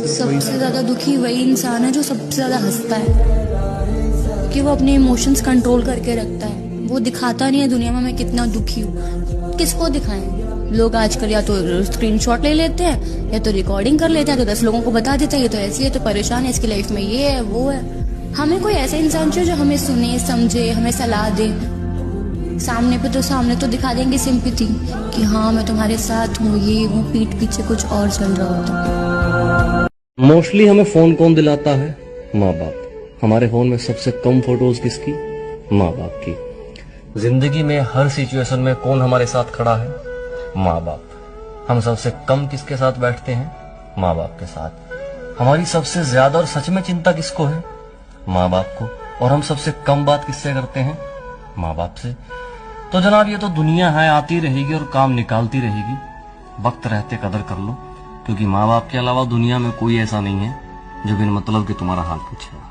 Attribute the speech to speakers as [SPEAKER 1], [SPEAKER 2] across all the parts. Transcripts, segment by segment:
[SPEAKER 1] सबसे ज्यादा दुखी वही इंसान है जो सबसे ज्यादा हंसता है, कि वो अपने इमोशंस कंट्रोल करके रखता है। वो दिखाता नहीं है दुनिया में मैं कितना दुखी हूँ। किसको दिखाएं? लोग आजकल या तो स्क्रीनशॉट ले लेते हैं या तो रिकॉर्डिंग कर लेते हैं, तो 10 लोगों को बता देते हैं ये तो ऐसी है, तो परेशान है, इसकी लाइफ में ये है वो है। हमें कोई ऐसा इंसान चाहिए जो हमें सुने, समझे, हमें सलाह दे। सामने तो दिखा देंगे सिंपैथी कि हाँ मैं तुम्हारे साथ हूँ, ये हूँ, पीठ पीछे कुछ और चल रहा होता।
[SPEAKER 2] मोस्टली हमें फोन कौन दिलाता है? माँ बाप। हमारे फोन में सबसे कम फोटोज किसकी? माँ बाप की। जिंदगी में हर सिचुएशन में कौन हमारे साथ खड़ा है? माँ बाप। हम सबसे कम किसके साथ बैठते हैं? माँ बाप के साथ। हमारी सबसे ज्यादा और सच में चिंता किसको है? माँ बाप को। और हम सबसे कम बात किससे करते हैं? माँ बाप से। तो जनाब ये तो दुनिया है, आती रहेगी और काम निकालती रहेगी। वक्त रहते कदर कर लो, क्योंकि माँ बाप के अलावा दुनिया में कोई ऐसा नहीं है जो बिन मतलब के तुम्हारा हाल पूछेगा।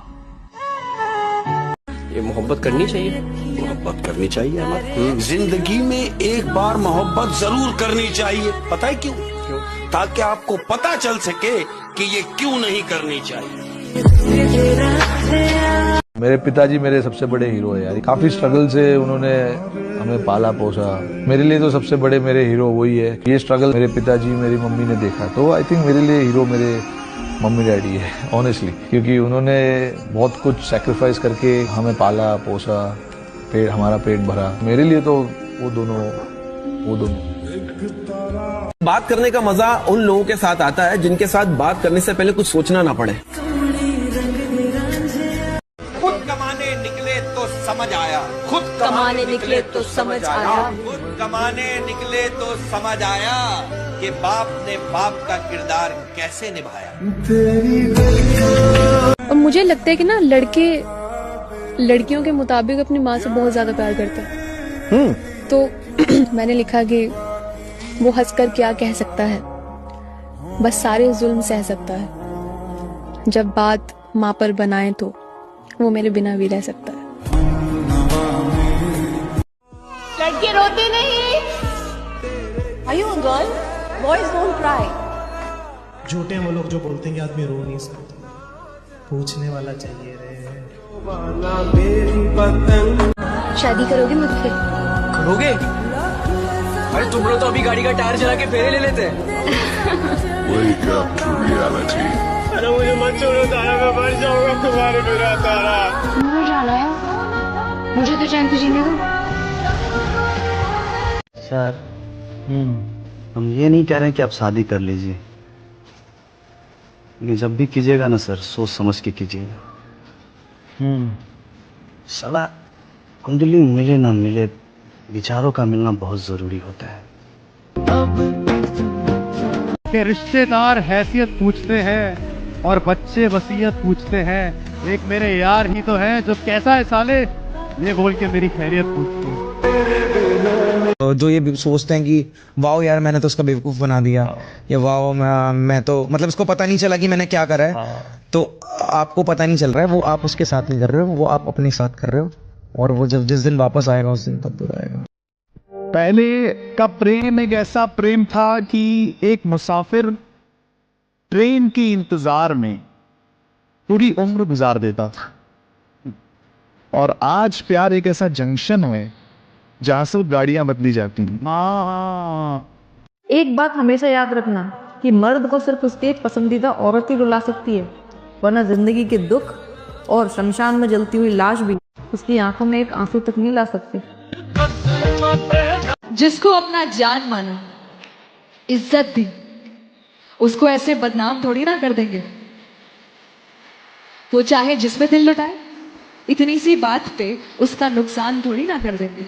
[SPEAKER 3] ये मोहब्बत करनी चाहिए,
[SPEAKER 4] मोहब्बत करनी चाहिए अमर। जिंदगी में एक बार मोहब्बत जरूर करनी चाहिए। पता है क्यों? ताकि आपको पता चल सके कि ये क्यों नहीं करनी चाहिए।
[SPEAKER 5] मेरे पिताजी मेरे सबसे बड़े हीरो है यार। काफी स्ट्रगल से उन्होंने हमें पाला पोसा। मेरे लिए तो सबसे बड़े मेरे हीरो वही है। ये स्ट्रगल मेरे पिताजी मेरी मम्मी ने देखा, तो आई थिंक मेरे लिए हीरो मेरे मम्मी डैडी है ऑनेस्टली, क्योंकि उन्होंने बहुत कुछ सैक्रिफाइस करके हमें पाला पोसा, हमारा पेट भरा। मेरे लिए तो वो दोनों
[SPEAKER 3] बात करने का मजा उन लोगों के साथ आता है जिनके साथ बात करने से पहले कुछ सोचना ना पड़े।
[SPEAKER 4] खुद कमाने निकले तो समझ आया, खुद
[SPEAKER 1] कमाने निकले तो समझ आया,
[SPEAKER 4] खुद कमाने निकले तो समझ आया कि बाप ने बाप का किरदार कैसे निभाया।
[SPEAKER 6] और मुझे लगता है कि ना लड़के लड़कियों के मुताबिक अपनी माँ से बहुत ज्यादा प्यार करते हैं। तो मैंने लिखा कि वो हंसकर क्या कह सकता है, बस सारे जुल्म सह सकता है। जब बात माँ पर बनाए तो वो मेरे बिना भी रह सकता है।
[SPEAKER 7] लड़के रोते नहीं। Are you a girl? Boys don't cry.
[SPEAKER 8] झूठे वो लोग जो बोलते हैं कि आदमी रो नहीं सकता, पूछने वाला चाहिए रे।
[SPEAKER 6] शादी करोगे मुझसे?
[SPEAKER 3] करोगे? अरे तुम लोग तो अभी गाड़ी का टायर चला के फेरे ले लेते हैं।
[SPEAKER 4] Wake up to reality.
[SPEAKER 8] अरे मुझे मत छोड़ो तारा, मैं मर जाऊंगा तुम्हारे बिना तारा।
[SPEAKER 6] मुझे जाना है, मुझे तो चैन से जीने दो।
[SPEAKER 9] सर हम ये नहीं कह रहे कि आप शादी कर लीजिए, लेकिन जब भी कीजिएगा ना सर, सोच समझ के कीजिएगा। साला कुंडली मिले ना मिले, विचारों का मिलना बहुत जरूरी होता है।
[SPEAKER 10] के रिश्तेदार हैसियत पूछते हैं और बच्चे वसीयत पूछते हैं। एक मेरे यार ही तो हैं जो कैसा है साले ये बोल के मेरी खैरियत पूछते हैं।
[SPEAKER 11] जो ये सोचते हैं कि वाओ यार मैंने तो उसका बेवकूफ बना दिया, या वाओ मैं तो मतलब इसको पता नहीं चला कि मैंने क्या करा है। तो आपको पता नहीं चल रहा है, वो आप उसके साथ नहीं कर रहे हो, वो आप अपने साथ कर रहे हो। और वो जब जिस दिन वापस आएगा उस दिन तब बुरा आएगा।
[SPEAKER 10] पहले का प्रेम एक ऐसा प्रेम था कि एक मुसाफिर ट्रेन के इंतजार में पूरी उम्र गुजार देता था, और आज प्यार एक ऐसा जंक्शन है जहां से गाड़ियां बदली जाती हैं।
[SPEAKER 7] एक बात हमेशा याद रखना कि मर्द को सिर्फ उसकी एक पसंदीदा औरत ही रुला सकती है, वरना जिंदगी के दुख और शमशान में जलती हुई लाश भी उसकी आंखों में एक आंसू तक नहीं ला सकती।
[SPEAKER 12] जिसको अपना जान माना, इज्जत दी, उसको ऐसे बदनाम थोड़ी ना कर देंगे। वो चाहे जिसमें दिल लुटाए, इतनी सी बात पे उसका नुकसान थोड़ी ना कर देंगे।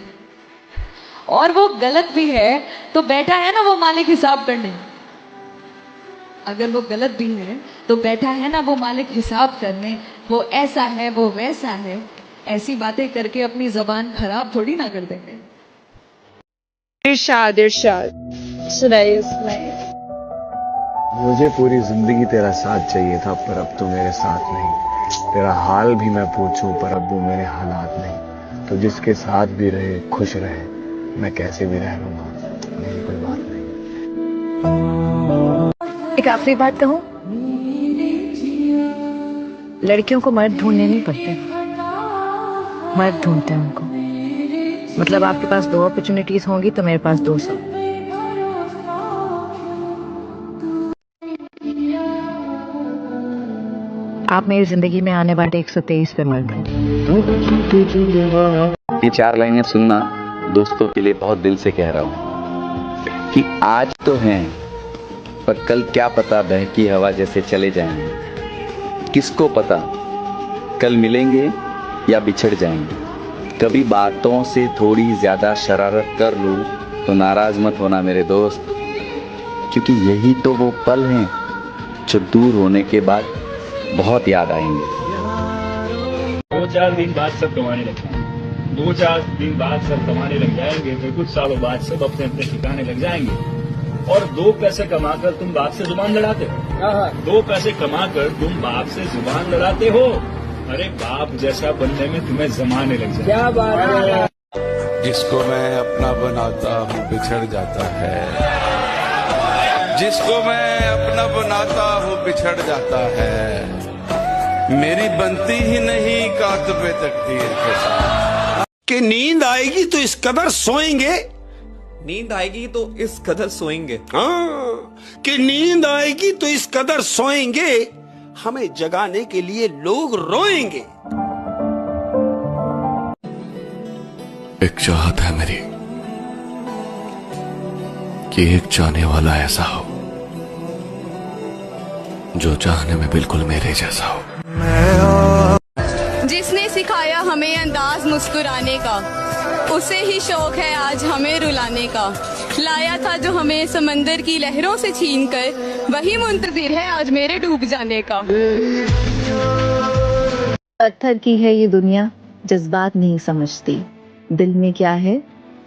[SPEAKER 12] और वो गलत भी है तो बैठा है ना वो मालिक हिसाब करने। अगर वो गलत भी है तो बैठा है ना वो मालिक हिसाब करने। वो ऐसा है, वो वैसा है, ऐसी बातें करके अपनी जबान खराब थोड़ी ना कर देंगे।
[SPEAKER 7] इरशाद सुनाइए सुनाइए।
[SPEAKER 9] मुझे पूरी जिंदगी तेरा साथ चाहिए था, पर अब तो मेरे साथ नहीं। तेरा हाल भी मैं पूछूं, पर अब वो मेरे हालात नहीं। तो जिसके साथ भी रहे खुश रहे, मैं कैसे भी रह लूंगा, मेरी कोई बात नहीं।
[SPEAKER 6] एक आखिरी बात कहूँ,
[SPEAKER 7] लड़कियों को मर्द ढूंढने नहीं पड़ते, मर्द ढूंढते हैं उनको। मतलब आपके पास 2 अपॉर्चुनिटीज होंगी तो मेरे पास 200। आप मेरी जिंदगी में आने वाले 123 पे मर्द हैं।
[SPEAKER 13] ये 4 लाइनें सुनना दोस्तों के लिए बहुत दिल से कह रहा हूँ कि आज तो हैं पर कल क्या पता बहकी हवा जैसे चले जाएंगे। किसको पता कल मिलेंगे या बिछड़ जाएंगे। कभी बातों से थोड़ी ज्यादा शरारत कर लूं तो नाराज मत होना मेरे दोस्त, क्योंकि यही तो वो पल हैं जो दूर होने के बाद बहुत याद आएंगे।
[SPEAKER 14] 2-4 दिन बाद सब कमाने लग जाएंगे, 2-4 दिन बाद सब कमाने लग जाएंगे, फिर कुछ सालों बाद सब अपने अपने ठिकाने लग जाएंगे। और 2 पैसे कमाकर तुम बाप से जुबान लड़ाते हो। 2 पैसे कमाकर तुम बाप से जुबान लड़ाते हो। अरे बाप जैसा बनने में तुम्हें जमाने लग जाए। क्या बात है।
[SPEAKER 4] जिसको मैं अपना बनाता हूँ बिछड़ जाता है, जिसको मैं अपना बनाता हूँ बिछड़ जाता है। मेरी बनती ही नहीं कातबे तकदीर के साथ। कि नींद आएगी तो इस कदर सोएंगे,
[SPEAKER 15] नींद आएगी तो इस कदर सोएंगे।
[SPEAKER 4] हाँ, कि नींद आएगी तो इस कदर सोएंगे, हमें जगाने के लिए लोग रोएंगे।
[SPEAKER 16] एक चाहत है मेरी कि एक चाहने वाला ऐसा हो जो चाहने में बिल्कुल मेरे जैसा हो।
[SPEAKER 17] जिसने सिखाया हमें अंदाज मुस्कुराने का, उसे ही शौक है आज हमें रुलाने का। लाया था जो हमें समंदर की लहरों से छीनकर, वही मुंतजिर है आज मेरे डूब जाने का।
[SPEAKER 7] पत्थर की है ये दुनिया, जज्बात नहीं समझती। दिल में क्या है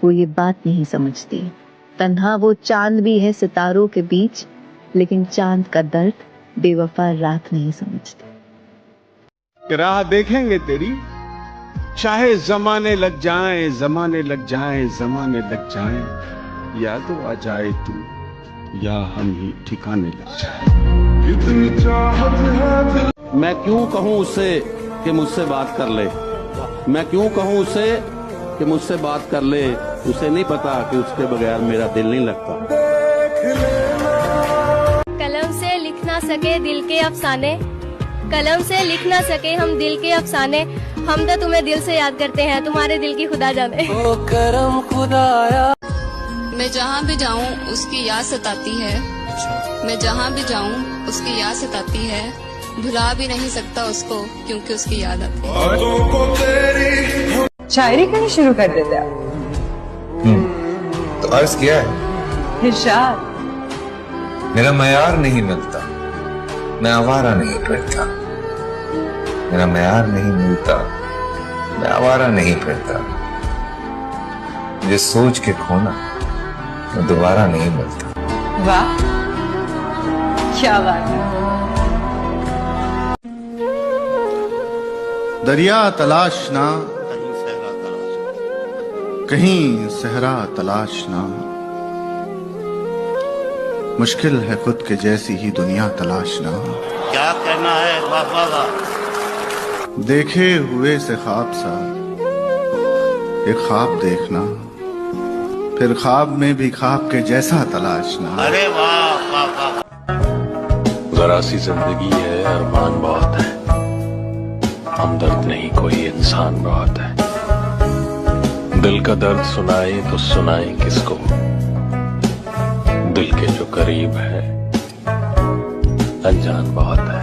[SPEAKER 7] वो ये बात नहीं समझती। तन्हा वो चांद भी है सितारों के बीच, लेकिन चांद का दर्द बेवफा रात नहीं समझती।
[SPEAKER 18] राह देखेंगे तेरी, चाहे जमाने लग जाएं, जमाने लग जाएं, जमाने लग जाएं, या तो आ जाए तू या हम ही ठिकाने लग जाएं।
[SPEAKER 3] मैं क्यों कहूं उसे कि मुझसे बात कर ले, मैं क्यों कहूं उसे कि मुझसे बात कर ले। उसे नहीं पता कि उसके बगैर मेरा दिल नहीं लगता।
[SPEAKER 19] कलम से लिख ना सके दिल के अफसाने, कलम से लिख ना सके हम दिल के अफसाने। हम तो तुम्हें दिल से याद करते हैं, तुम्हारे दिल की खुदा जाने। ओ करम खुदाया।
[SPEAKER 17] मैं जहाँ भी जाऊँ उसकी याद सताती है, मैं जहाँ भी जाऊँ उसकी याद सताती है। भुला भी नहीं सकता उसको क्योंकि उसकी याद आती है।
[SPEAKER 12] शायरी करनी शुरू कर देते आप।
[SPEAKER 20] तो अर्ज किया है
[SPEAKER 12] इरशाद।
[SPEAKER 20] मेरा मयार नहीं मिलता, मैं आवारा नहीं फिरता। मेरा मयार नहीं मिलता, मैं आवारा नहीं फिरता। मुझे सोच के खोना मैं दोबारा नहीं मिलता।
[SPEAKER 12] वाह क्या बात है।
[SPEAKER 10] दरिया तलाशना, कहीं सहरा तलाशना, मुश्किल है खुद के जैसी ही दुनिया तलाशना।
[SPEAKER 4] क्या कहना है? वाह वाह वाह।
[SPEAKER 10] देखे हुए से ख्वाब सा एक ख्वाब देखना, फिर ख्वाब में भी ख्वाब के जैसा तलाशना।
[SPEAKER 4] अरे वाह वाह वाह।
[SPEAKER 16] जरा सी जिंदगी है, अरमान बहुत है, हमदर्द नहीं कोई इंसान बहुत है। दिल का दर्द सुनाए तो सुनाए किसको, दिल के जो करीब है अनजान बहुत है।